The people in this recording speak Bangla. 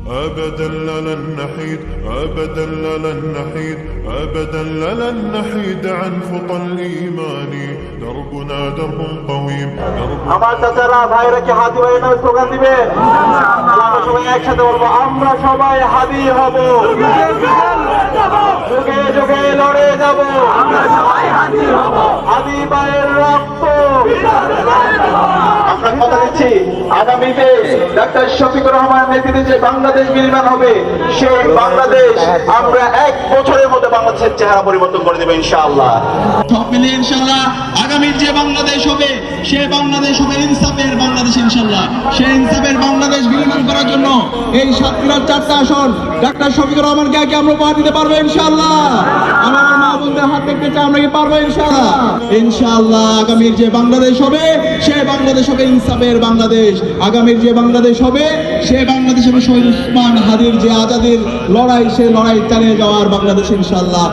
أبدا لن نحيد أبدا لن نحيد أبدا لن نحيد عن خطى الإيمان دربنا درب قويم আমার চাচারা ভাইরা কি হাদি ভাই নামে স্লোগান দিবেন আমরা সবাই একসাথে বলবো আমরা সবাই হাদি হব যুগে যুগে লড়ে যাব আমরা সবাই হাদি হব হাদি ভাইয়ের রক্ত আমরা কথা দিচ্ছি আগামীতে ডাক্তার শফিকুর রহমানের নেতৃত্বে যে বাংলাদেশ বিনির্মাণ হবে সেই বাংলাদেশ আমরা 1 বছরের মধ্যে বাংলাদেশের চেহারা পরিবর্তন করে দেব ইনশাআল্লাহ। সব মিলিয়ে ইনশাআল্লাহ আগামীর যে বাংলাদেশ হবে সেই বাংলাদেশ হবে ইনসাফের বাংলাদেশ ইনশাআল্লাহ। সেই ইনসাফের বাংলাদেশ বিনির্মাণ করার জন্য এই সাতক্ষীরার 4টা আসন ডাক্তার শফিকুর রহমানকে আগে আমরা উপহার দিতে পারবো ইনশাআল্লাহ। আমার মা বোনদের হাত দেখতে চাই আমরা কি পারবো ইনশাআল্লাহ। ইনশাআল্লাহ আগামীর যে বাংলাদেশ হবে সেই বাংলাদেশ হবে ইনসাফের বাংলাদেশ। আগামীর যে বাংলাদেশ হবে সেই বাংলাদেশ হবে শহীদ উসমান হাদির যে আজাদির লড়াই সেই লড়াই চালিয়ে যাওয়ার বাংলাদেশ ইনশাআল্লাহ।